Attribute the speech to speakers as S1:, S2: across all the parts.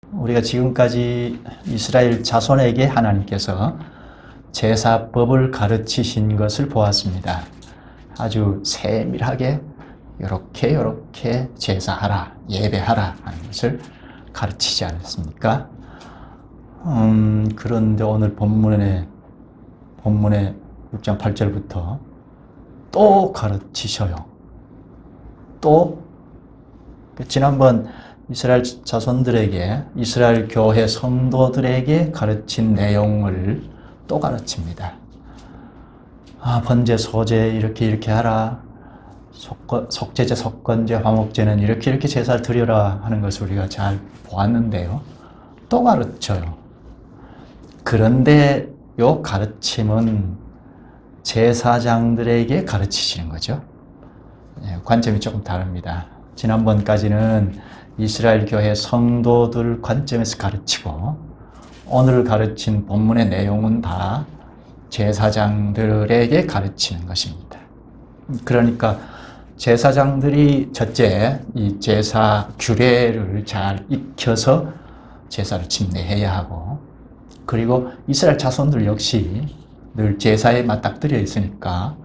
S1: 우리가 지금까지 이스라엘 자손에게 하나님께서 제사법을 가르치신 것을 보았습니다. 아주 세밀하게 이렇게 제사하라, 예배하라 하는 것을 가르치지 않았습니까? 그런데 오늘 본문의 6장 8절부터 또 가르치셔요. 또 지난번 이스라엘 자손들에게, 이스라엘 교회 성도들에게 가르친 내용을 또 가르칩니다. 번제, 소제 이렇게 하라. 속제제, 속건제, 화목제는 이렇게 제사를 드려라 하는 것을 우리가 잘 보았는데요. 또 가르쳐요. 그런데 요 가르침은 제사장들에게 가르치시는 거죠. 관점이 조금 다릅니다. 지난번까지는 이스라엘 교회 성도들 관점에서 가르치고, 오늘 가르친 본문의 내용은 다 제사장들에게 가르치는 것입니다. 그러니까 제사장들이 첫째 이 제사 규례를 잘 익혀서 제사를 집례해야 하고, 그리고 이스라엘 자손들 역시 늘 제사에 맞닥뜨려 있으니까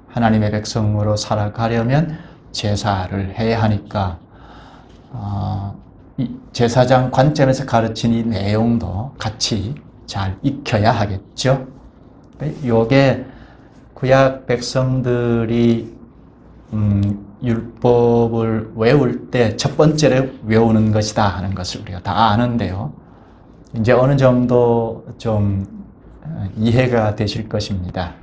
S1: 하나님의 백성으로 살아가려면 제사를 해야 하니까 이 제사장 관점에서 가르친 이 내용도 같이 잘 익혀야 하겠죠. 요게 구약 백성들이 율법을 외울 때 첫 번째로 외우는 것이다 하는 것을 우리가 다 아는데요. 이제 어느 정도 좀 이해가 되실 것입니다.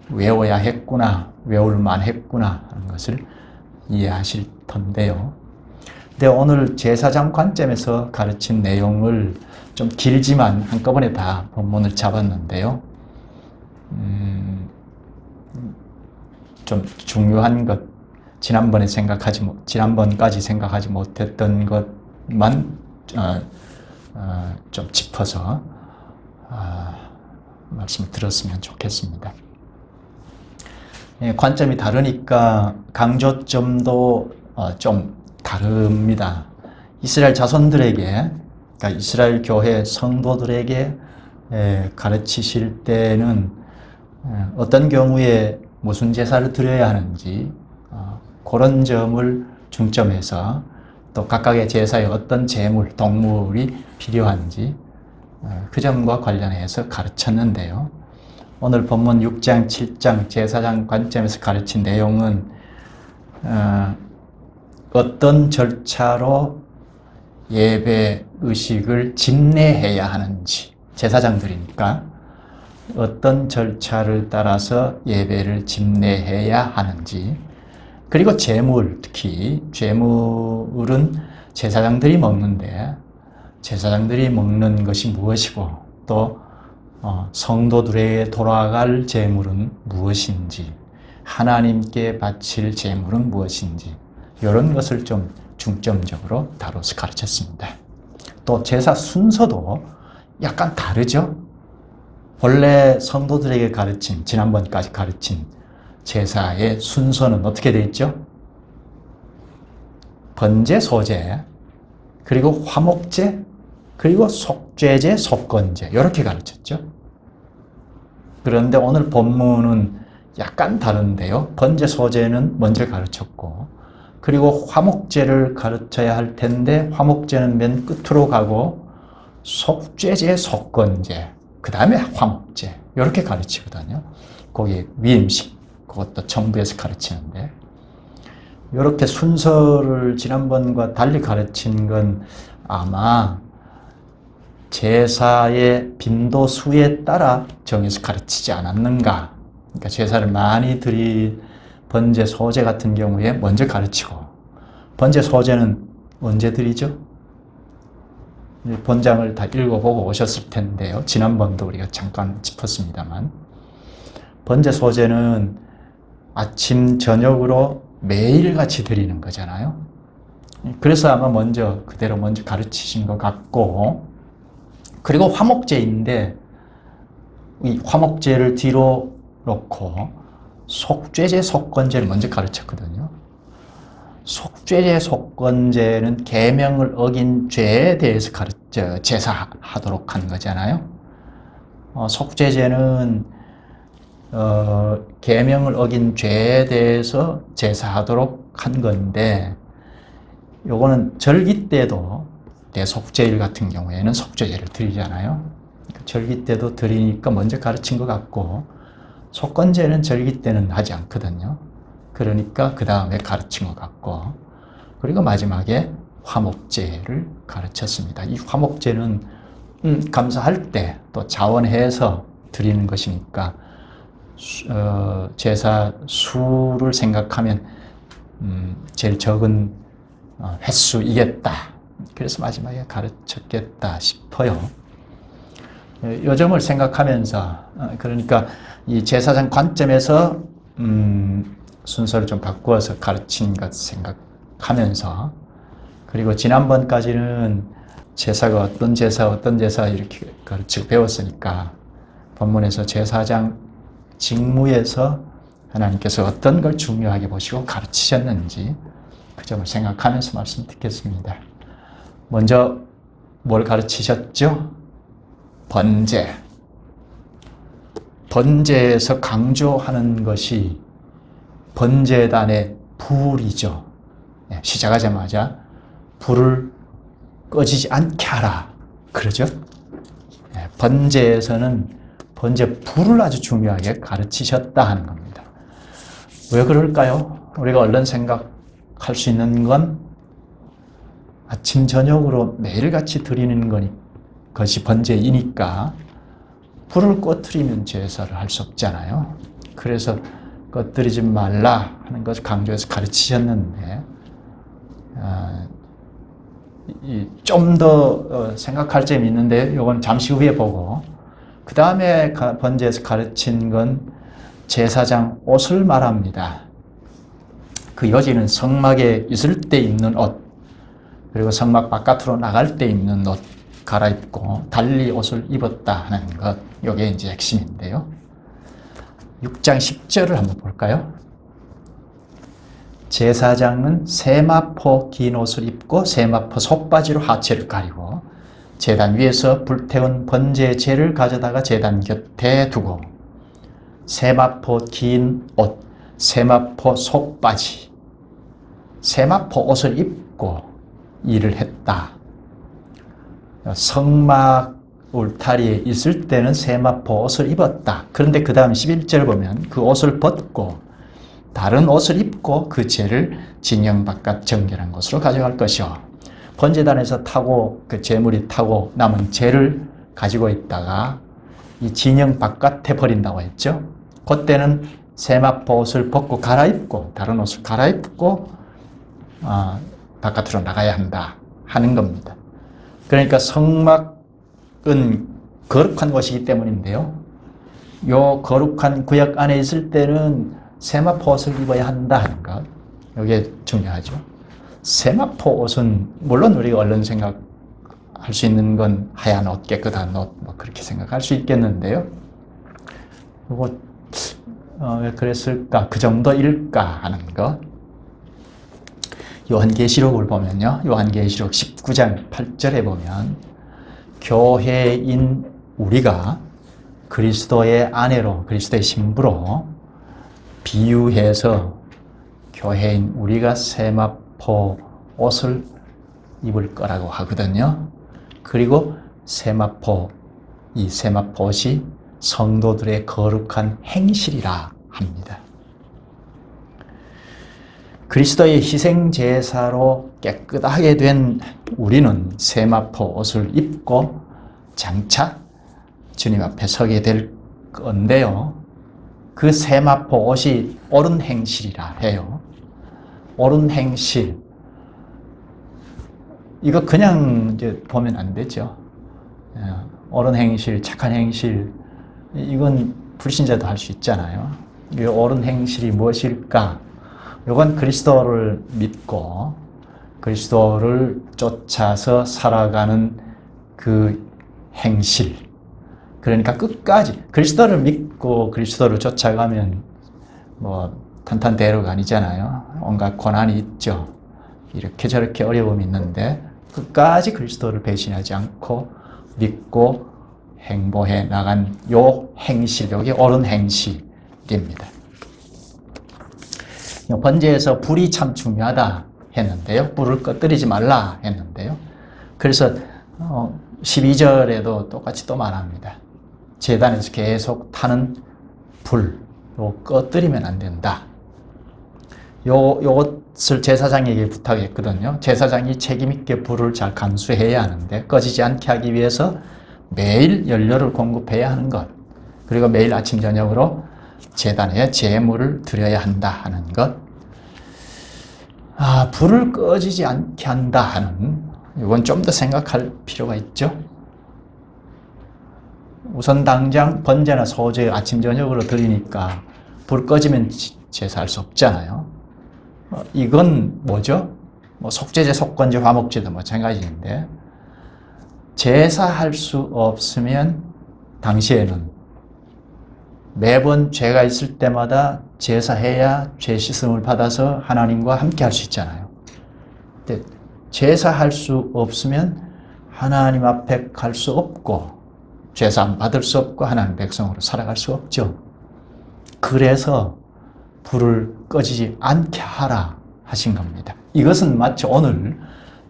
S1: 외워야 했구나, 외울만 했구나 하는 것을 이해하실 텐데요. 근데 오늘 제사장 관점에서 가르친 내용을 좀 길지만 한꺼번에 다 본문을 잡았는데요. 좀 중요한 것, 지난번까지 생각하지 못했던 것만 좀 짚어서 말씀을 들었으면 좋겠습니다. 관점이 다르니까 강조점도 좀 다릅니다. 이스라엘 자손들에게, 그러니까 이스라엘 교회 성도들에게 가르치실 때는 어떤 경우에 무슨 제사를 드려야 하는지 그런 점을 중점해서, 또 각각의 제사에 어떤 제물, 동물이 필요한지 그 점과 관련해서 가르쳤는데요. 오늘 본문 6장, 7장 제사장 관점에서 가르친 내용은 어떤 절차로 예배 의식을 집례해야 하는지, 제사장들이니까 어떤 절차를 따라서 예배를 집례해야 하는지, 그리고 제물, 특히 제물은 제사장들이 먹는데 제사장들이 먹는 것이 무엇이고, 또 성도들에게 돌아갈 제물은 무엇인지, 하나님께 바칠 제물은 무엇인지, 이런 것을 좀 중점적으로 다뤄서 가르쳤습니다. 또 제사 순서도 약간 다르죠? 본래 성도들에게 가르친, 지난번까지 가르친 제사의 순서는 어떻게 되어 있죠? 번제, 소제, 그리고 화목제, 그리고 속죄제, 속건제, 이렇게 가르쳤죠. 그런데 오늘 본문은 약간 다른데요. 번제, 소제는 먼저 가르쳤고, 그리고 화목제를 가르쳐야 할 텐데 화목제는 맨 끝으로 가고, 속죄제, 속건제, 그 다음에 화목제, 이렇게 가르치거든요. 거기 위임식, 그것도 정부에서 가르치는데, 이렇게 순서를 지난번과 달리 가르친 건 아마 제사의 빈도수에 따라 정해서 가르치지 않았는가. 그러니까 제사를 많이 드린 번제, 소제 같은 경우에 먼저 가르치고, 번제, 소제는 언제 드리죠? 본장을 다 읽어보고 오셨을 텐데요. 지난번도 우리가 잠깐 짚었습니다만, 번제, 소제는 아침, 저녁으로 매일같이 드리는 거잖아요. 그래서 아마 그대로 먼저 가르치신 것 같고, 그리고 화목제인데 이 화목제를 뒤로 놓고 속죄제, 속건제를 먼저 가르쳤거든요. 속죄제, 속건제는 계명을 어긴 죄에 대해서 제사하도록 한 거잖아요. 속죄제는 계명을 어긴 죄에 대해서 제사하도록 한 건데, 요거는 절기 때도 대속죄일 같은 경우에는 속죄제를 드리잖아요. 절기 때도 드리니까 먼저 가르친 것 같고, 속건제는 절기 때는 하지 않거든요. 그러니까 그 다음에 가르친 것 같고, 그리고 마지막에 화목제를 가르쳤습니다. 이 화목제는 감사할 때 또 자원해서 드리는 것이니까 제사 수를 생각하면 제일 적은 횟수이겠다. 그래서 마지막에 가르쳤겠다 싶어요. 이 점을 생각하면서 그러니까 이 제사장 관점에서 순서를 좀 바꾸어서 가르친 것 생각하면서, 그리고 지난번까지는 제사가 어떤 제사 이렇게 가르치고 배웠으니까 본문에서 제사장 직무에서 하나님께서 어떤 걸 중요하게 보시고 가르치셨는지 그 점을 생각하면서 말씀 듣겠습니다. 먼저 뭘 가르치셨죠? 번제. 번제에서 강조하는 것이 번제단의 불이죠. 시작하자마자 불을 꺼지지 않게 하라, 그러죠? 번제에서는 번제 불을 아주 중요하게 가르치셨다 하는 겁니다. 왜 그럴까요? 우리가 얼른 생각할 수 있는 건 아침 저녁으로 매일같이 드리는 것이 번제이니까 불을 꺼뜨리면 제사를 할 수 없잖아요. 그래서 꺼뜨리지 말라 하는 것을 강조해서 가르치셨는데, 좀 더 생각할 점이 있는데 이건 잠시 후에 보고, 그 다음에 번제에서 가르친 건 제사장 옷을 말합니다. 그 요지는 성막에 있을 때 입는 옷, 그리고 성막 바깥으로 나갈 때 입는 옷 갈아입고 달리 옷을 입었다 하는 것, 이게 이제 핵심인데요. 6장 10절을 한번 볼까요? 제사장은 세마포 긴 옷을 입고 세마포 속바지로 하체를 가리고 제단 위에서 불태운 번제의 재를 가져다가 제단 곁에 두고, 세마포 긴 옷, 세마포 속바지, 세마포 옷을 입고 일을 했다. 성막 울타리에 있을 때는 세마포 옷을 입었다. 그런데 그 다음 11절 보면 그 옷을 벗고 다른 옷을 입고 그 재를 진영 바깥 정결한 곳으로 가져갈 것이요. 번제단에서 타고 그 재물이 타고 남은 재를 가지고 있다가 이 진영 바깥에 버린다고 했죠. 그때는 세마포 옷을 벗고 갈아입고 다른 옷을 갈아입고 바깥으로 나가야 한다 하는 겁니다. 그러니까 성막은 거룩한 곳이기 때문인데요. 요 거룩한 구역 안에 있을 때는 세마포 옷을 입어야 한다 하는 것, 이게 중요하죠. 세마포 옷은 물론 우리가 얼른 생각할 수 있는 건 하얀 옷, 깨끗한 옷, 뭐 그렇게 생각할 수 있겠는데요. 왜 그랬을까? 그 정도일까 하는 것. 요한계시록을 보면요. 요한계시록 19장 8절에 보면 교회인 우리가 그리스도의 아내로, 그리스도의 신부로 비유해서 교회인 우리가 세마포 옷을 입을 거라고 하거든요. 그리고 이 세마포 옷이 성도들의 거룩한 행실이라 합니다. 그리스도의 희생제사로 깨끗하게 된 우리는 세마포 옷을 입고 장차 주님 앞에 서게 될 건데요. 그 세마포 옷이 옳은 행실이라 해요. 옳은 행실. 이거 그냥 이제 보면 안 되죠. 옳은 행실, 착한 행실, 이건 불신자도 할 수 있잖아요. 이 옳은 행실이 무엇일까? 이건 그리스도를 믿고 그리스도를 쫓아서 살아가는 그 행실. 그러니까 끝까지 그리스도를 믿고 그리스도를 쫓아가면 뭐 탄탄대로가 아니잖아요. 온갖 고난이 있죠. 이렇게 저렇게 어려움이 있는데 끝까지 그리스도를 배신하지 않고 믿고 행보해 나간 요 행실, 여기 옳은 행실입니다. 번제에서 불이 참 중요하다 했는데요. 불을 꺼뜨리지 말라 했는데요. 그래서 12절에도 똑같이 또 말합니다. 제단에서 계속 타는 불, 꺼뜨리면 안 된다. 요것을 제사장에게 부탁했거든요. 제사장이 책임있게 불을 잘 감수해야 하는데 꺼지지 않게 하기 위해서 매일 연료를 공급해야 하는 것, 그리고 매일 아침 저녁으로 제단에 제물을 드려야 한다 하는 것, 불을 꺼지지 않게 한다 하는, 이건 좀 더 생각할 필요가 있죠. 우선 당장 번제나 소제 아침 저녁으로 드리니까 불 꺼지면 제사할 수 없잖아요. 이건 뭐죠? 속죄제, 속건제, 화목제도 마찬가지인데, 제사할 수 없으면 당시에는 매번 죄가 있을 때마다 제사해야 죄 씻음을 받아서 하나님과 함께 할 수 있잖아요. 근데 제사할 수 없으면 하나님 앞에 갈 수 없고 제사 받을 수 없고 하나님 백성으로 살아갈 수 없죠. 그래서 불을 꺼지지 않게 하라 하신 겁니다. 이것은 마치 오늘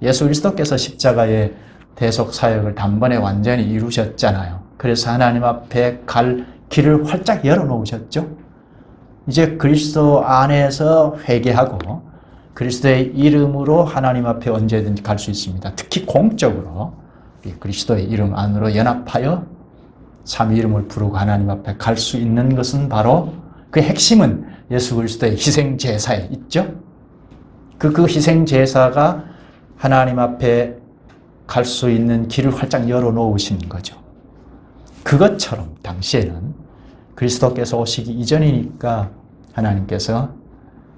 S1: 예수 그리스도께서 십자가의 대속 사역을 단번에 완전히 이루셨잖아요. 그래서 하나님 앞에 갈 길을 활짝 열어놓으셨죠. 이제 그리스도 안에서 회개하고 그리스도의 이름으로 하나님 앞에 언제든지 갈 수 있습니다. 특히 공적으로 그리스도의 이름 안으로 연합하여 삼위 이름을 부르고 하나님 앞에 갈 수 있는 것은 바로 그 핵심은 예수 그리스도의 희생 제사에 있죠. 그 희생 제사가 하나님 앞에 갈 수 있는 길을 활짝 열어놓으신 거죠. 그것처럼 당시에는 그리스도께서 오시기 이전이니까 하나님께서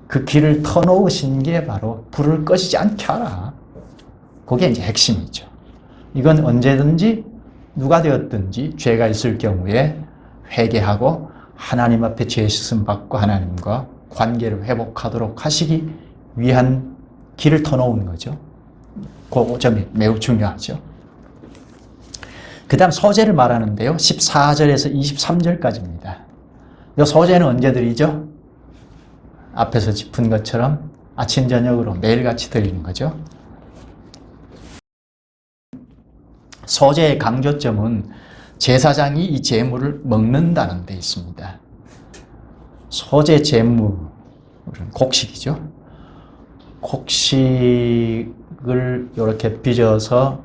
S1: 그 길을 터놓으신 게 바로 불을 꺼지지 않게 하라. 그게 이제 핵심이죠. 이건 언제든지 누가 되었든지 죄가 있을 경우에 회개하고 하나님 앞에 죄 씻음 받고 하나님과 관계를 회복하도록 하시기 위한 길을 터놓은 거죠. 그 점이 매우 중요하죠. 그 다음 소제를 말하는데요. 14절에서 23절까지입니다. 이 소제는 언제 드리죠? 앞에서 짚은 것처럼 아침 저녁으로 매일같이 드리는 거죠. 소제의 강조점은 제사장이 이 제물을 먹는다는 데 있습니다. 소제 제물은 곡식이죠. 곡식을 이렇게 빚어서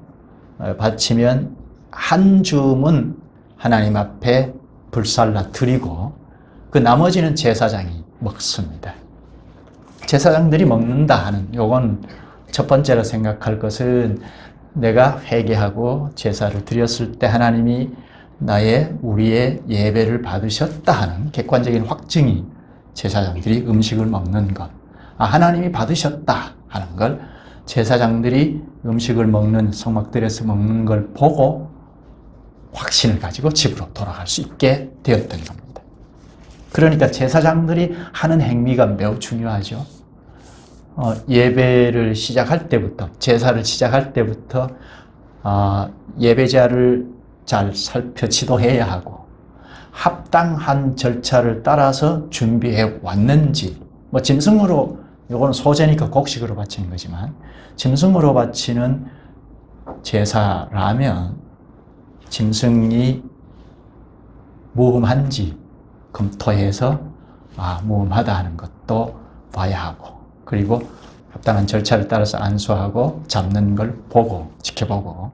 S1: 바치면 한 줌은 하나님 앞에 불살라 드리고 그 나머지는 제사장이 먹습니다. 제사장들이 먹는다 하는 요건 첫 번째로 생각할 것은 내가 회개하고 제사를 드렸을 때 하나님이 우리의 예배를 받으셨다 하는 객관적인 확증이 제사장들이 음식을 먹는 것. 하나님이 받으셨다 하는 걸 제사장들이 음식을 먹는 성막들에서 먹는 걸 보고 확신을 가지고 집으로 돌아갈 수 있게 되었던 겁니다. 그러니까 제사장들이 하는 행위가 매우 중요하죠. 예배를 시작할 때부터, 제사를 시작할 때부터 예배자를 잘 살펴 지도해야 하고 합당한 절차를 따라서 준비해 왔는지, 짐승으로, 요거는 소제니까 곡식으로 바치는 거지만 짐승으로 바치는 제사라면 짐승이 무흠한지 검토해서 무흠하다 하는 것도 봐야 하고, 그리고 합당한 절차를 따라서 안수하고 잡는 걸 보고 지켜보고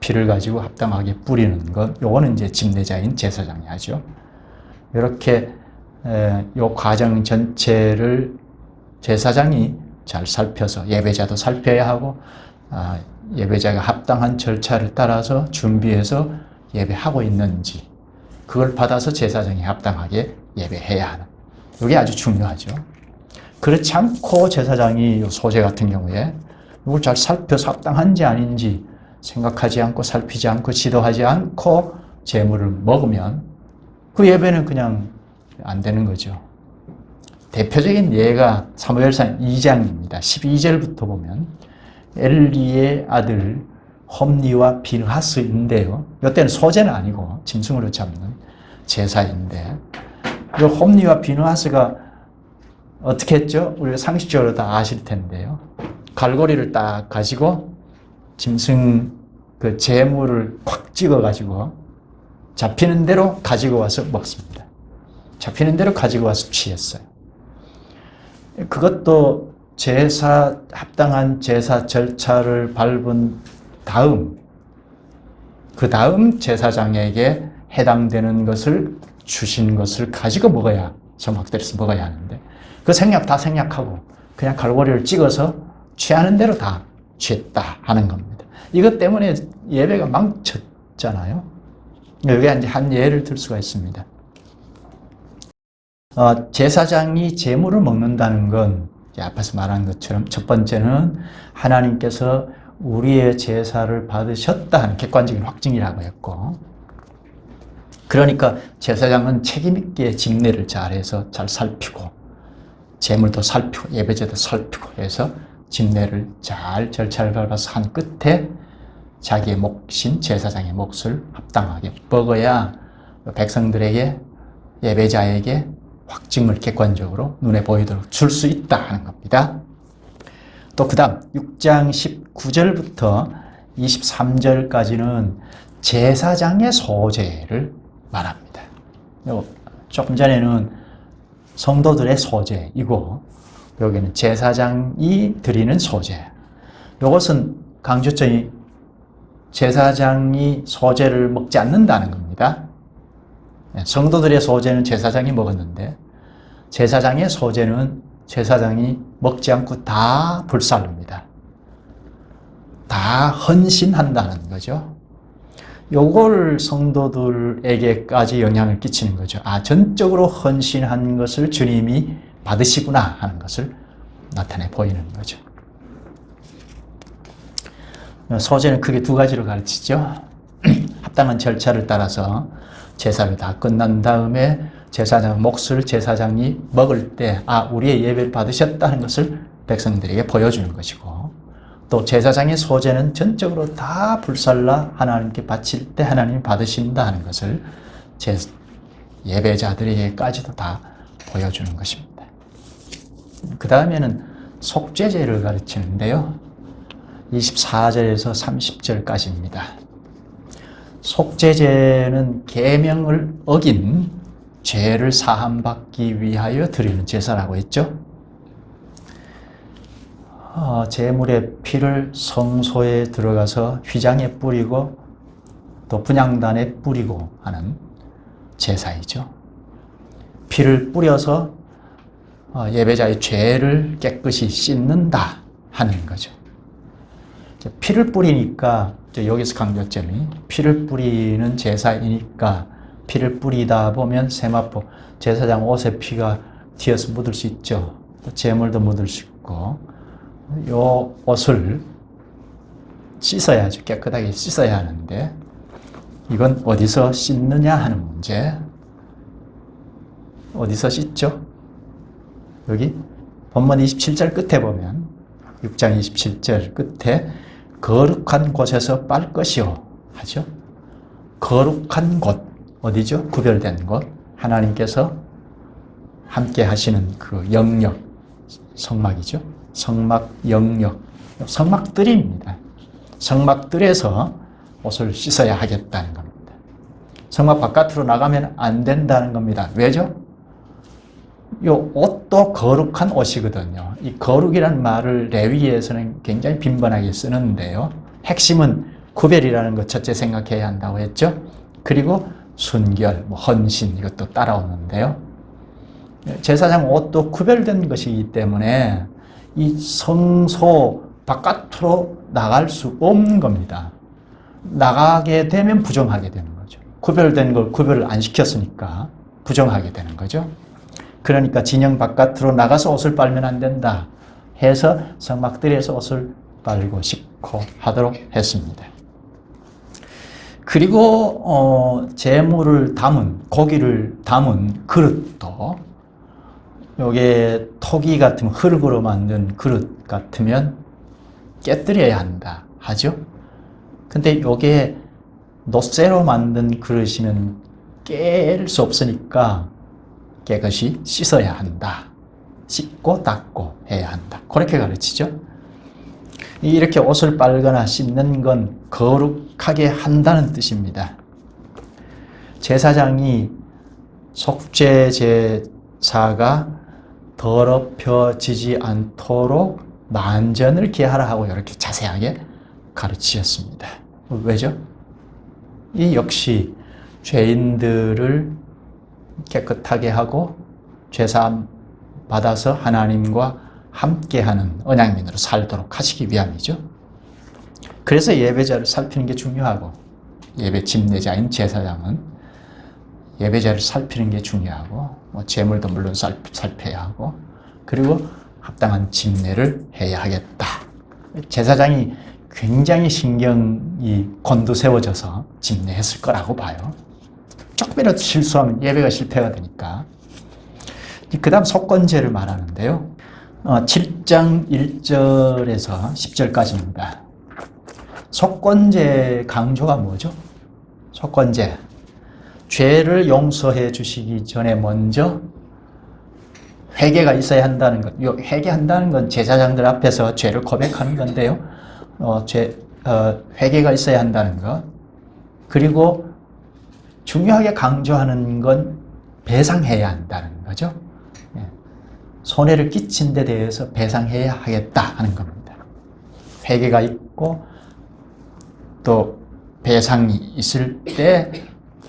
S1: 피를 가지고 합당하게 뿌리는 것, 요거는 이제 집례자인 제사장이 하죠. 이렇게 요 과정 전체를 제사장이 잘 살펴서 예배자도 살펴야 하고 예배자가 합당한 절차를 따라서 준비해서 예배하고 있는지 그걸 받아서 제사장이 합당하게 예배해야 하는, 이게 아주 중요하죠. 그렇지 않고 제사장이 소제 같은 경우에 이걸 잘 살펴서 합당한지 아닌지 생각하지 않고 살피지 않고 지도하지 않고 제물을 먹으면 그 예배는 그냥 안 되는 거죠. 대표적인 예가 사무엘상 2장입니다. 12절부터 보면 엘리의 아들 홈니와 비느하스인데요. 이때는 소제는 아니고 짐승으로 잡는 제사인데, 이 홈니와 비느하스가 어떻게 했죠? 우리가 상식적으로 다 아실 텐데요. 갈고리를 딱 가지고 짐승 그 제물을 콱 찍어 가지고 잡히는 대로 가지고 와서 먹습니다. 잡히는 대로 가지고 와서 취했어요. 그것도 제사, 합당한 제사 절차를 밟은 다음, 그 다음 제사장에게 해당되는 것을 주신 것을 가지고 먹어야, 소막들에서 먹어야 하는데, 그 생략 다 생략하고 그냥 갈고리를 찍어서 취하는 대로 다 취했다 하는 겁니다. 이것 때문에 예배가 망쳤잖아요. 여기에 이제 한 예를 들 수가 있습니다. 제사장이 제물을 먹는다는 건 앞에서 말한 것처럼 첫 번째는 하나님께서 우리의 제사를 받으셨다 하는 객관적인 확증이라고 했고, 그러니까 제사장은 책임있게 집례를 잘해서 잘 살피고 제물도 살피고 예배제도 살피고 해서 집례를 잘 절차를 밟아서 한 끝에 자기의 몫인 제사장의 몫을 합당하게 먹어야 백성들에게, 예배자에게 확증을 객관적으로 눈에 보이도록 줄 수 있다 하는 겁니다. 또 그 다음 6장 19절부터 23절까지는 제사장의 소제를 말합니다. 조금 전에는 성도들의 소제이고, 여기는 제사장이 드리는 소제. 이것은 강조점이 제사장이 소제를 먹지 않는다는 겁니다. 성도들의 소제는 제사장이 먹었는데, 제사장의 소제는 제사장이 먹지 않고 다 불살릅니다. 다 헌신한다는 거죠. 요걸 성도들에게까지 영향을 끼치는 거죠. 전적으로 헌신한 것을 주님이 받으시구나 하는 것을 나타내 보이는 거죠. 소제는 크게 두 가지로 가르치죠. 합당한 절차를 따라서 제사를 다 끝난 다음에 제사장 몫을 제사장이 먹을 때 우리의 예배를 받으셨다는 것을 백성들에게 보여주는 것이고, 또 제사장의 소제는 전적으로 다 불살라 하나님께 바칠 때 하나님이 받으신다 하는 것을 예배자들에게까지도 다 보여주는 것입니다. 그 다음에는 속죄제를 가르치는데요. 24절에서 30절까지입니다. 속죄제는 계명을 어긴 죄를 사함받기 위하여 드리는 제사라고 했죠. 제물의 피를 성소에 들어가서 휘장에 뿌리고 또 분향단에 뿌리고 하는 제사이죠. 피를 뿌려서 예배자의 죄를 깨끗이 씻는다 하는 거죠. 피를 뿌리니까 여기서 강조점이 피를 뿌리는 제사이니까 피를 뿌리다 보면 세마포 제사장 옷에 피가 튀어서 묻을 수 있죠. 또 제물도 묻을 수 있고, 요 옷을 씻어야죠. 깨끗하게 씻어야 하는데 이건 어디서 씻느냐 하는 문제. 어디서 씻죠? 여기 본문 27절 끝에 보면 6장 27절 끝에 거룩한 곳에서 빨 것이요 하죠. 거룩한 곳 어디죠? 구별된 곳. 하나님께서 함께 하시는 그 영역, 성막이죠. 성막 영역, 성막들입니다. 성막들에서 옷을 씻어야 하겠다는 겁니다. 성막 바깥으로 나가면 안 된다는 겁니다. 왜죠? 이 옷도 거룩한 옷이거든요. 이 거룩이라는 말을 레위기에서는 굉장히 빈번하게 쓰는데요. 핵심은 구별이라는 것 첫째 생각해야 한다고 했죠. 그리고 순결, 헌신 이것도 따라오는데요. 제사장 옷도 구별된 것이기 때문에 이 성소 바깥으로 나갈 수 없는 겁니다. 나가게 되면 부정하게 되는 거죠. 구별된 걸 구별을 안 시켰으니까 부정하게 되는 거죠. 그러니까 진영 바깥으로 나가서 옷을 빨면 안 된다 해서 성막들에서 옷을 빨고 씻고 하도록 했습니다. 그리고 제물을 담은, 고기를 담은 그릇도 요게 토기 같으면 흙으로 만든 그릇 같으면 깨뜨려야 한다 하죠. 근데 요게 노쇠로 만든 그릇이면 깰 수 없으니까 깨끗이 씻어야 한다. 씻고 닦고 해야 한다. 그렇게 가르치죠. 이렇게 옷을 빨거나 씻는 건 거룩하게 한다는 뜻입니다. 제사장이 속죄 제사가 더럽혀지지 않도록 만전을 기하라 하고 이렇게 자세하게 가르치셨습니다. 왜죠? 이 역시 죄인들을 깨끗하게 하고 죄사함 받아서 하나님과 함께하는 언약민으로 살도록 하시기 위함이죠. 그래서 예배자를 살피는 게 중요하고 예배 집례자인 제사장은 예배자를 살피는 게 중요하고 제물도 물론 살펴야 하고 그리고 합당한 집례를 해야 하겠다. 제사장이 굉장히 신경이 곤두세워져서 집례했을 거라고 봐요. 조금이라도 실수하면 예배가 실패가 되니까. 그 다음 속건제를 말하는데요. 7장 1절에서 10절까지입니다. 속건제 강조가 뭐죠? 속건제. 죄를 용서해 주시기 전에 먼저 회개가 있어야 한다는 것. 이 회개한다는 건 제사장들 앞에서 죄를 고백하는 건데요. 회개가 있어야 한다는 것. 그리고 중요하게 강조하는 건 배상해야 한다는 거죠. 손해를 끼친 데 대해서 배상해야 하겠다 하는 겁니다. 회개가 있고 또 배상이 있을 때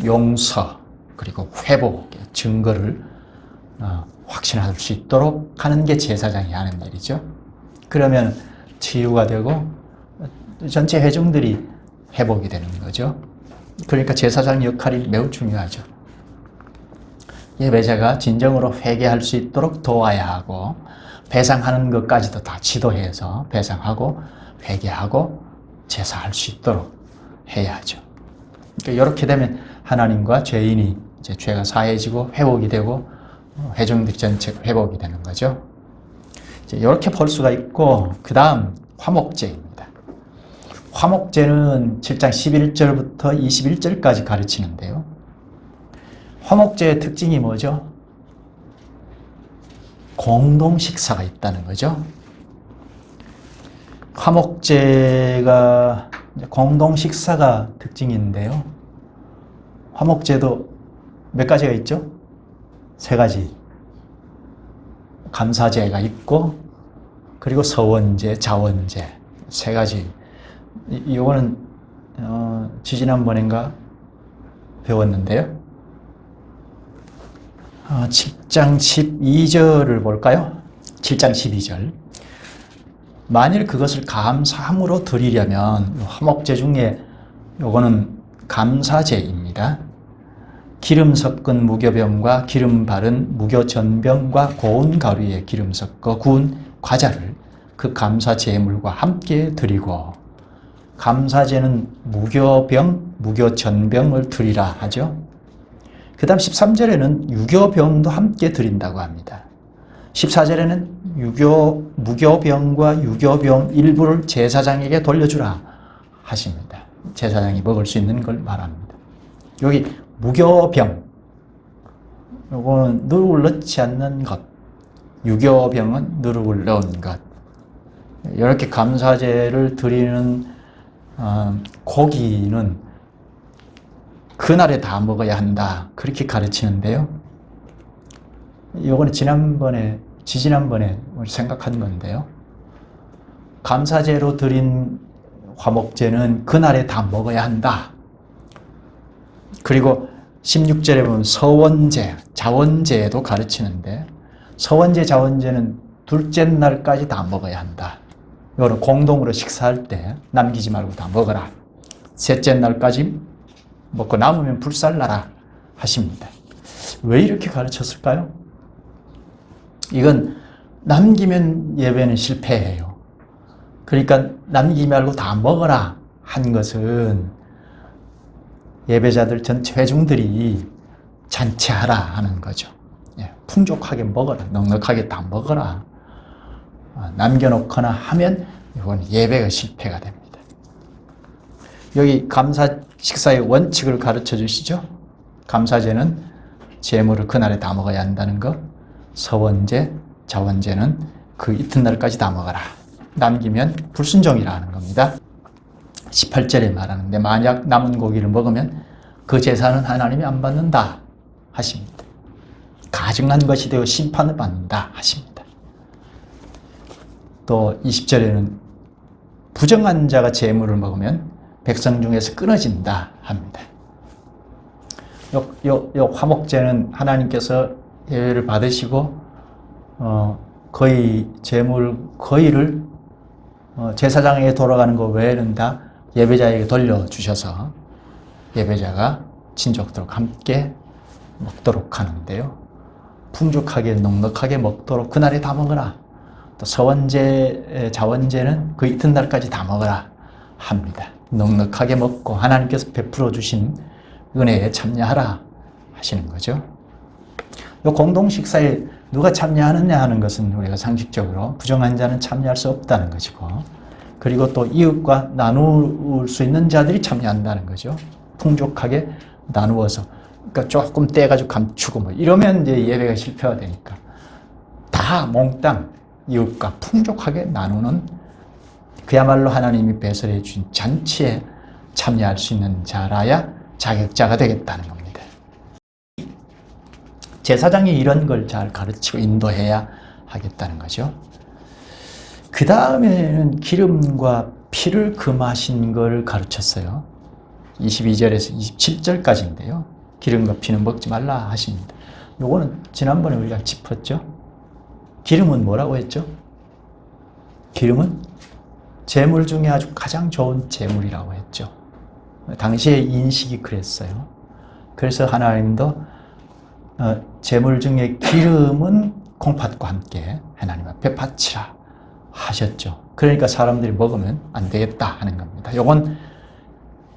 S1: 용서 그리고 회복의 증거를 확신할 수 있도록 하는 게 제사장이 하는 일이죠. 그러면 치유가 되고 전체 회중들이 회복이 되는 거죠. 그러니까 제사장 역할이 매우 중요하죠. 예배자가 진정으로 회개할 수 있도록 도와야 하고 배상하는 것까지도 다 지도해서 배상하고 회개하고 제사할 수 있도록 해야 하죠. 그러니까 이렇게 되면 하나님과 죄인이 이제 죄가 사해지고 회복이 되고 회중들이 전체가 회복이 되는 거죠. 이제 이렇게 볼 수가 있고 그 다음 화목제입니다. 화목제는 7장 11절부터 21절까지 가르치는데요. 화목제의 특징이 뭐죠? 공동 식사가 있다는 거죠. 화목제가 공동 식사가 특징인데요. 화목제도 몇 가지가 있죠? 3가지. 감사제가 있고 그리고 서원제, 자원제 3가지. 이거는 지지난번인가 배웠는데요. 7장 12절을 볼까요? 7장 12절. 만일 그것을 감사함으로 드리려면 화목제 중에 요거는 감사제입니다. 기름 섞은 무교병과 기름 바른 무교전병과 고운 가루에 기름 섞어 구운 과자를 그 감사 제물과 함께 드리고 감사제는 무교병, 무교전병을 드리라 하죠. 그 다음 13절에는 유교병도 함께 드린다고 합니다. 14절에는 무교병과 유교병 일부를 제사장에게 돌려주라 하십니다. 제사장이 먹을 수 있는 걸 말합니다. 여기 무교병, 요거는 누룩을 넣지 않는 것, 유교병은 누룩을 넣은 것. 이렇게 감사제를 드리는 고기는 그날에 다 먹어야 한다. 그렇게 가르치는데요. 요거는 지지난번에 우리 생각한 건데요. 감사제로 드린 화목제는 그날에 다 먹어야 한다. 그리고 16절에 보면 서원제, 자원제도 가르치는데 서원제, 자원제는 둘째 날까지 다 먹어야 한다. 이거는 공동으로 식사할 때 남기지 말고 다 먹어라. 셋째 날까지 먹고 남으면 불살라라 하십니다. 왜 이렇게 가르쳤을까요? 이건 남기면 예배는 실패해요. 그러니까 남기지 말고 다 먹어라 한 것은 예배자들 전체 회중들이 잔치하라 하는 거죠. 풍족하게 먹어라. 넉넉하게 다 먹어라. 남겨놓거나 하면 이건 예배가 실패가 됩니다. 여기 감사 식사의 원칙을 가르쳐 주시죠. 감사제는 제물을 그날에 다 먹어야 한다는 것. 서원제, 자원제는 그 이튿날까지 다 먹어라. 남기면 불순종이라는 겁니다. 18절에 말하는데 만약 남은 고기를 먹으면 그 제사는 하나님이 안 받는다 하십니다. 가증한 것이 되어 심판을 받는다 하십니다. 또 20절에는 부정한 자가 제물을 먹으면 백성 중에서 끊어진다 합니다. 요 화목제는 하나님께서 예외를 받으시고 거의 제물 거의를 제사장에게 돌아가는 것 외에는 다 예배자에게 돌려주셔서 예배자가 친족들과 함께 먹도록 하는데요. 풍족하게 넉넉하게 먹도록 그날에 다 먹어라. 또 서원제, 자원제는 그 이튿날까지 다 먹어라 합니다. 넉넉하게 먹고 하나님께서 베풀어 주신 은혜에 참여하라 하시는 거죠. 이 공동 식사에 누가 참여하느냐 하는 것은 우리가 상식적으로 부정한 자는 참여할 수 없다는 것이고, 그리고 또 이웃과 나눌 수 있는 자들이 참여한다는 거죠. 풍족하게 나누어서, 그러니까 조금 떼가지고 감추고 뭐 이러면 이제 예배가 실패가 되니까 다 몽땅 이웃과 풍족하게 나누는, 그야말로 하나님이 배설해 주신 잔치에 참여할 수 있는 자라야 자격자가 되겠다는 겁니다. 제사장이 이런 걸 잘 가르치고 인도해야 하겠다는 거죠. 그 다음에는 기름과 피를 금하신 걸 가르쳤어요. 22절에서 27절까지인데요. 기름과 피는 먹지 말라 하십니다. 요거는 지난번에 우리가 짚었죠. 기름은 뭐라고 했죠? 기름은 제물 중에 아주 가장 좋은 제물이라고 했죠. 당시의 인식이 그랬어요. 그래서 하나님도 제물 중에 기름은 콩팥과 함께 하나님 앞에 바치라 하셨죠. 그러니까 사람들이 먹으면 안 되겠다 하는 겁니다. 이건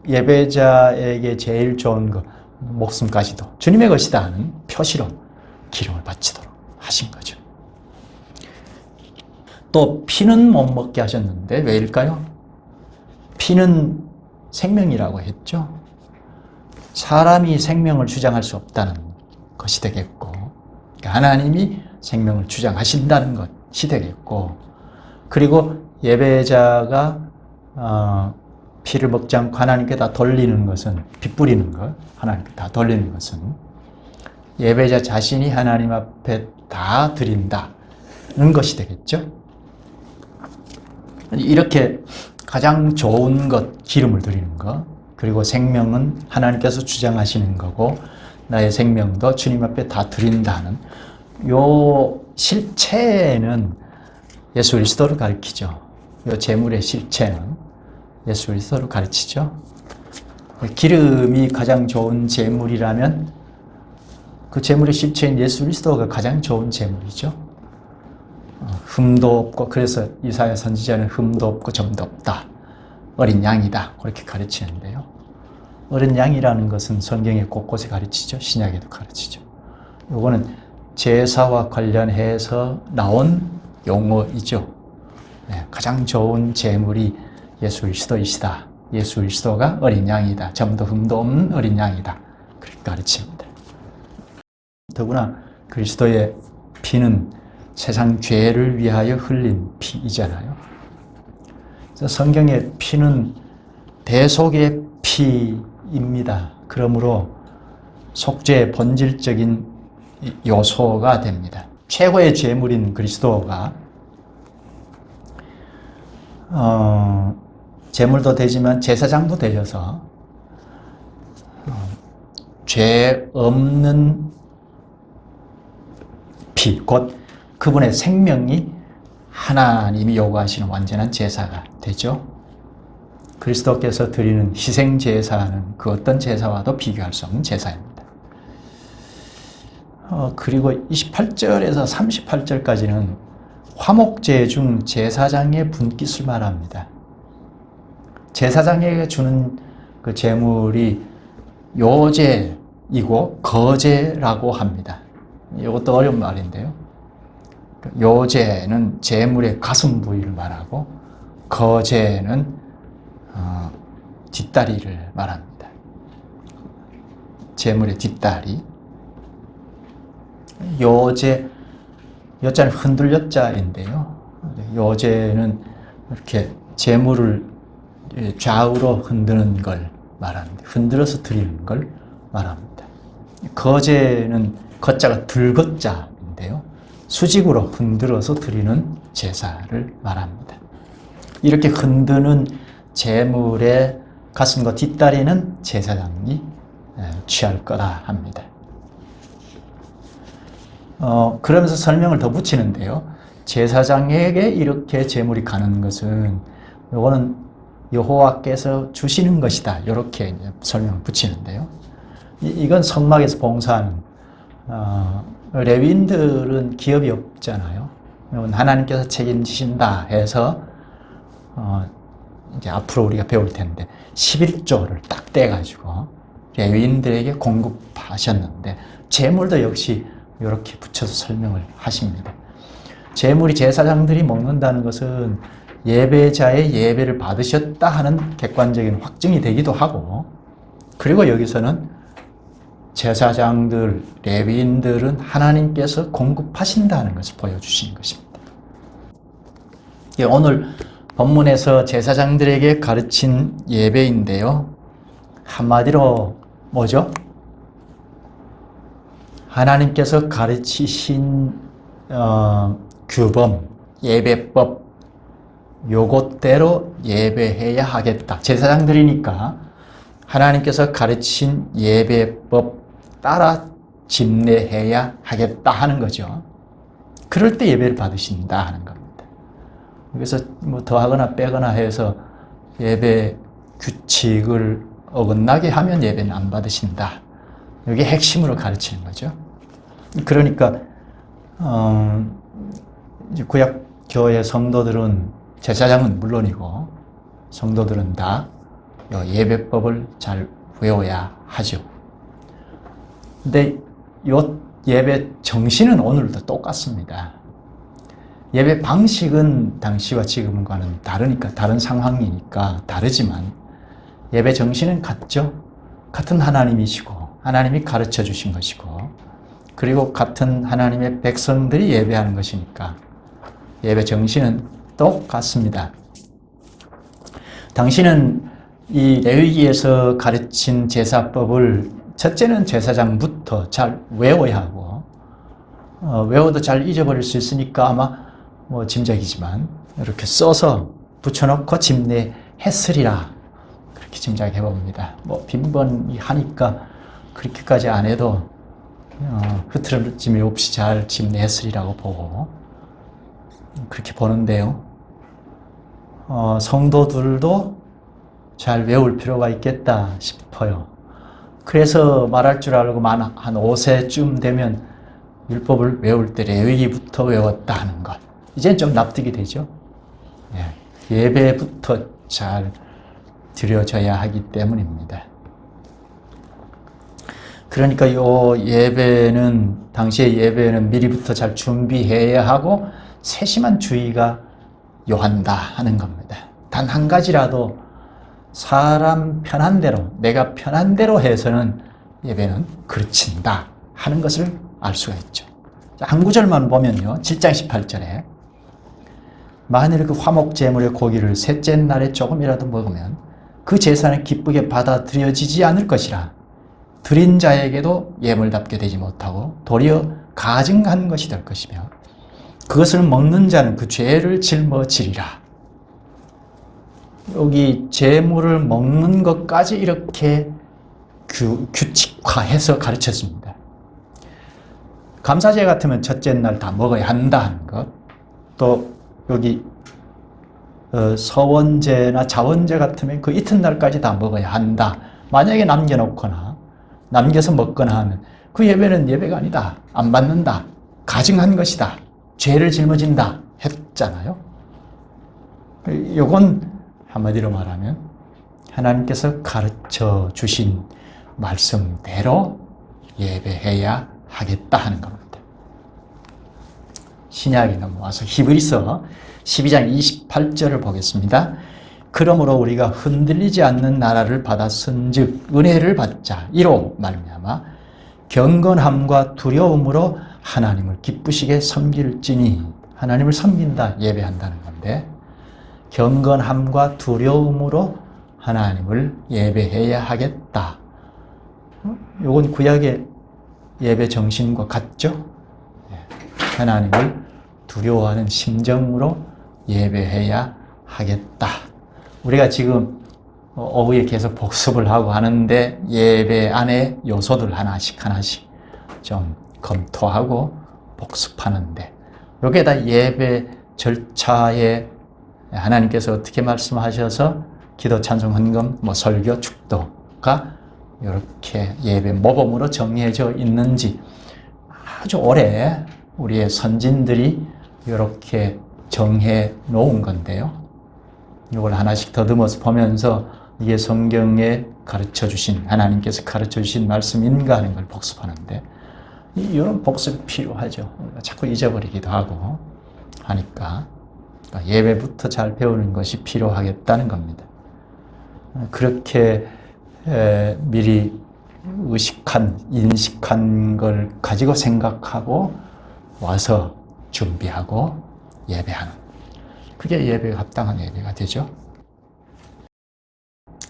S1: 예배자에게 제일 좋은 거, 목숨까지도 주님의 것이다 하는 표시로 기름을 바치도록 하신 거죠. 또 피는 못 먹게 하셨는데 왜일까요? 피는 생명이라고 했죠. 사람이 생명을 주장할 수 없다는 것이 되겠고, 그러니까 하나님이 생명을 주장하신다는 것이 되겠고, 그리고 예배자가 피를 먹지 않고 하나님께 다 돌리는 것은, 피 뿌리는 것, 하나님께 다 돌리는 것은 예배자 자신이 하나님 앞에 다 드린다는 것이 되겠죠. 이렇게 가장 좋은 것, 기름을 드리는 것, 그리고 생명은 하나님께서 주장하시는 거고 나의 생명도 주님 앞에 다 드린다는 요 실체는 예수 그리스도를 가리키죠. 요 제물의 실체는 예수 그리스도를 가르치죠. 기름이 가장 좋은 제물이라면 그 제물의 실체인 예수 그리스도가 가장 좋은 제물이죠. 흠도 없고, 그래서 이사야 선지자는 흠도 없고 점도 없다, 어린 양이다, 그렇게 가르치는데요. 어린 양이라는 것은 성경에 곳곳에 가르치죠. 신약에도 가르치죠. 이거는 제사와 관련해서 나온 용어이죠. 네, 가장 좋은 제물이 예수 그리스도이시다. 예수 그리스도가 어린 양이다. 점도 흠도 없는 어린 양이다. 그렇게 가르칩니다. 더구나 그리스도의 피는 세상 죄를 위하여 흘린 피이잖아요. 그래서 성경의 피는 대속의 피입니다. 그러므로 속죄의 본질적인 요소가 됩니다. 최고의 제물인 그리스도가 제물도 되지만 제사장도 되셔서 죄 없는 피, 곧 그분의 생명이 하나님이 요구하시는 완전한 제사가 되죠. 그리스도께서 드리는 희생 제사는 그 어떤 제사와도 비교할 수 없는 제사입니다. 그리고 28절에서 38절까지는 화목제 중 제사장의 분깃을 말합니다. 제사장에게 주는 그 제물이 요제이고 거제라고 합니다. 이것도 어려운 말인데요. 요제는 재물의 가슴 부위를 말하고 거제는 뒷다리를 말합니다. 재물의 뒷다리. 요제, 여자는 흔들렸자인데요. 요제는 이렇게 재물을 좌우로 흔드는 걸 말합니다. 흔들어서 드리는 걸 말합니다. 거제는 거자가 들거자인데요. 수직으로 흔들어서 드리는 제사를 말합니다. 이렇게 흔드는 재물의 가슴과 뒷다리는 제사장이 취할 거라 합니다. 그러면서 설명을 더 붙이는데요. 제사장에게 이렇게 재물이 가는 것은 이거는 여호와께서 주시는 것이다. 이렇게 이제 설명을 붙이는데요. 이건 성막에서 봉사하는 레위인들은 기업이 없잖아요. 하나님께서 책임지신다 해서 이제 앞으로 우리가 배울 텐데 11조를 딱 떼가지고 레위인들에게 공급하셨는데 재물도 역시 이렇게 붙여서 설명을 하십니다. 재물이 제사장들이 먹는다는 것은 예배자의 예배를 받으셨다 하는 객관적인 확증이 되기도 하고, 그리고 여기서는 제사장들, 레위인들은 하나님께서 공급하신다는 것을 보여주신 것입니다. 오늘 본문에서 제사장들에게 가르친 예배인데요. 한마디로 뭐죠? 하나님께서 가르치신 규범, 예배법, 요것대로 예배해야 하겠다. 제사장들이니까 하나님께서 가르친 예배법 따라 집례해야 하겠다 하는 거죠. 그럴 때 예배를 받으신다 하는 겁니다. 그래서 뭐 더하거나 빼거나 해서 예배 규칙을 어긋나게 하면 예배는 안 받으신다. 이게 핵심으로 가르치는 거죠. 그러니까 구약 교회 성도들은, 제사장은 물론이고 성도들은 다 예배법을 잘 외워야 하죠. 근데 이 예배 정신은 오늘도 똑같습니다. 예배 방식은 당시와 지금과는 다르니까, 다른 상황이니까 다르지만 예배 정신은 같죠. 같은 하나님이시고 하나님이 가르쳐 주신 것이고, 그리고 같은 하나님의 백성들이 예배하는 것이니까 예배 정신은 똑같습니다. 당신은 이 레위기에서 가르친 제사법을 첫째는 제사장부터 잘 외워야 하고, 외워도 잘 잊어버릴 수 있으니까 아마 뭐 짐작이지만 이렇게 써서 붙여놓고 집례했으리라, 그렇게 짐작해 봅니다. 뭐 빈번히 하니까 그렇게까지 안 해도 흐트러짐이 없이 잘 집례했으리라고 보고, 그렇게 보는데요. 성도들도 잘 외울 필요가 있겠다 싶어요. 그래서 말할 줄 알고 한 5세쯤 되면 율법을 외울 때 레위기부터 외웠다 하는 것. 이제는 좀 납득이 되죠. 예배부터 잘 드려져야 하기 때문입니다. 그러니까 이 예배는, 당시의 예배는 미리부터 잘 준비해야 하고 세심한 주의가 요한다 하는 겁니다. 단 한 가지라도 사람 편한 대로, 내가 편한 대로 해서는 예배는 그르친다 하는 것을 알 수가 있죠. 한 구절만 보면요. 7장 18절에 만일 그 화목 제물의 고기를 셋째 날에 조금이라도 먹으면 그 제사는 기쁘게 받아들여지지 않을 것이라. 드린 자에게도 예물답게 되지 못하고 도리어 가증한 것이 될 것이며 그것을 먹는 자는 그 죄를 짊어지리라. 여기 제물을 먹는 것까지 이렇게 규칙화해서 가르쳤습니다. 감사제 같으면 첫째 날 다 먹어야 한다는 것, 또 여기 서원제나 자원제 같으면 그 이튿날까지 다 먹어야 한다. 만약에 남겨놓거나 남겨서 먹거나 하면 그 예배는 예배가 아니다, 안 받는다, 가증한 것이다, 죄를 짊어진다 했잖아요. 이건 한마디로 말하면 하나님께서 가르쳐 주신 말씀대로 예배해야 하겠다 하는 겁니다. 신약이 넘어와서 히브리서 12장 28절을 보겠습니다. 그러므로 우리가 흔들리지 않는 나라를 받았은즉 은혜를 받자. 이로 말미암아 경건함과 두려움으로 하나님을 기쁘시게 섬길지니. 하나님을 섬긴다, 예배한다는 건데 경건함과 두려움으로 하나님을 예배해야 하겠다. 이건 구약의 예배 정신과 같죠? 하나님을 두려워하는 심정으로 예배해야 하겠다. 우리가 지금 오후에 계속 복습을 하고 하는데 예배 안에 요소들 하나씩 좀 검토하고 복습하는데 이게 다 예배 절차에 하나님께서 어떻게 말씀하셔서 기도, 찬송, 헌금, 설교, 축도가 이렇게 예배 모범으로 정리해져 있는지 아주 오래 우리의 선진들이 이렇게 정해 놓은 건데요. 이걸 하나씩 더듬어서 보면서 이게 성경에 가르쳐 주신, 하나님께서 가르쳐 주신 말씀인가 하는 걸 복습하는데 이런 복습이 필요하죠. 자꾸 잊어버리기도 하고 하니까 예배부터 잘 배우는 것이 필요하겠다는 겁니다. 그렇게 미리 인식한 걸 가지고 생각하고 와서 준비하고 예배하는, 그게 예배에 합당한 예배가 되죠.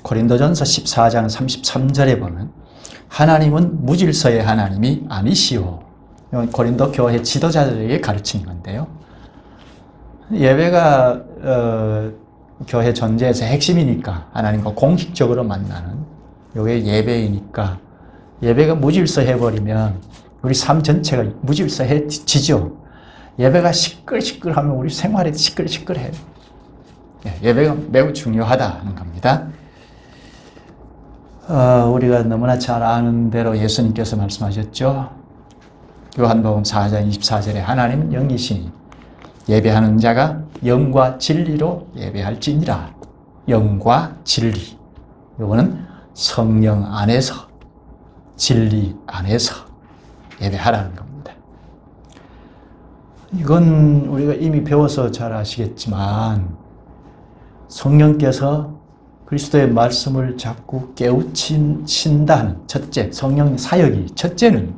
S1: 고린도전서 14장 33절에 보면 하나님은 무질서의 하나님이 아니시오. 고린도 교회 지도자들에게 가르친 건데요. 예배가 교회 존재에서 핵심이니까 하나님과 공식적으로 만나는 이게 예배이니까 예배가 무질서해버리면 우리 삶 전체가 무질서해지죠. 예배가 시끌시끌하면 우리 생활이 시끌시끌해요. 예배가 매우 중요하다는 겁니다. 우리가 너무나 잘 아는 대로 예수님께서 말씀하셨죠. 요한복음 4장 24절에 하나님은 영이시니 예배하는 자가 영과 진리로 예배할지니라. 영과 진리. 이거는 성령 안에서, 진리 안에서 예배하라는 겁니다. 이건 우리가 이미 배워서 잘 아시겠지만 성령께서 그리스도의 말씀을 자꾸 깨우친다는 첫째, 성령 사역이 첫째는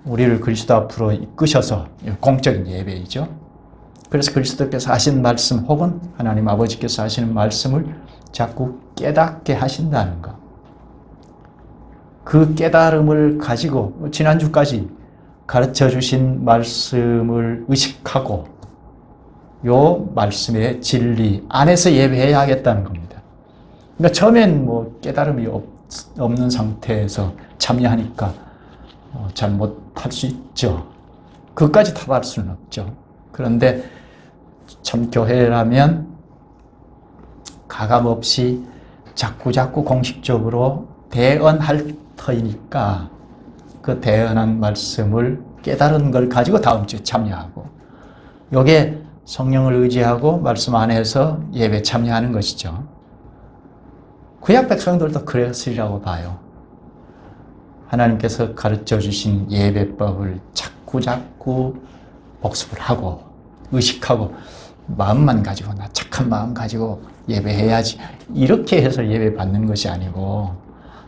S1: 우리를 그리스도 앞으로 이끄셔서 공적인 예배이죠. 그래서 그리스도께서 하신 말씀 혹은 하나님 아버지께서 하시는 말씀을 자꾸 깨닫게 하신다는 것. 그 깨달음을 가지고 지난주까지 가르쳐 주신 말씀을 의식하고 요 말씀의 진리 안에서 예배해야 하겠다는 겁니다. 그러니까 처음엔 깨달음이 없는 상태에서 참여하니까 잘 못할 수 있죠. 그것까지 탓할 수는 없죠. 그런데 참 교회라면 가감없이 자꾸자꾸 공식적으로 대언할 터이니까 그 대언한 말씀을 깨달은 걸 가지고 다음 주에 참여하고, 요게 성령을 의지하고 말씀 안에서 예배 참여하는 것이죠. 구약 백성들도 그랬으리라고 봐요. 하나님께서 가르쳐 주신 예배법을 자꾸자꾸 복습을 하고 의식하고 마음만 가지고, 나 착한 마음 가지고 예배해야지, 이렇게 해서 예배 받는 것이 아니고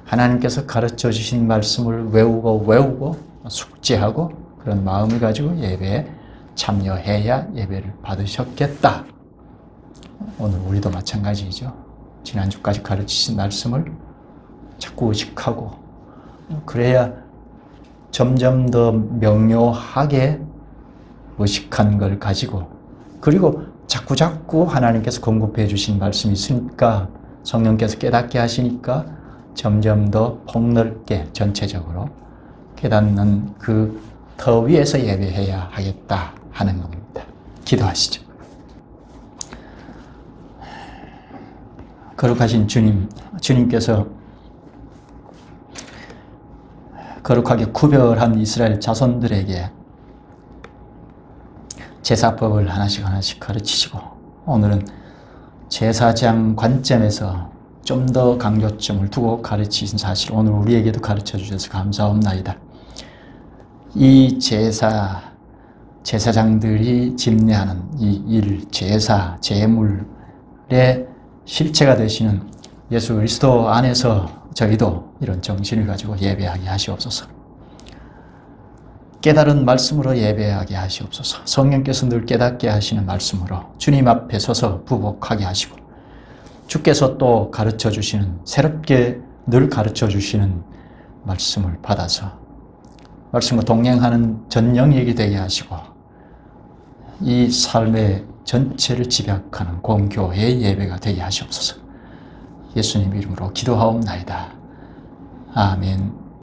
S1: 하나님께서 가르쳐 주신 말씀을 외우고 숙지하고 그런 마음을 가지고 예배에 참여해야 예배를 받으셨겠다. 오늘 우리도 마찬가지죠. 지난주까지 가르치신 말씀을 자꾸 의식하고 그래야 점점 더 명료하게 의식한 걸 가지고, 그리고 자꾸자꾸 하나님께서 공급해 주신 말씀이 있으니까 성령께서 깨닫게 하시니까 점점 더 폭넓게 전체적으로 깨닫는 그 더 위에서 예배해야 하겠다 하는 겁니다. 기도하시죠. 거룩하신 주님께서 거룩하게 구별한 이스라엘 자손들에게 제사법을 하나씩 가르치시고, 오늘은 제사장 관점에서 좀 더 강조점을 두고 가르치신 사실, 오늘 우리에게도 가르쳐 주셔서 감사합니다. 이 제사, 제사장들이 집례하는 이 일, 제사, 제물의 실체가 되시는 예수 그리스도 안에서 저희도 이런 정신을 가지고 예배하게 하시옵소서. 깨달은 말씀으로 예배하게 하시옵소서. 성령께서 늘 깨닫게 하시는 말씀으로 주님 앞에 서서 부복하게 하시고, 주께서 또 가르쳐 주시는, 새롭게 늘 가르쳐 주시는 말씀을 받아서 말씀과 동행하는 전 영역이 되게 하시고, 이 삶의 전체를 집약하는 공교회의 예배가 되게 하시옵소서. 예수님 이름으로 기도하옵나이다. 아멘.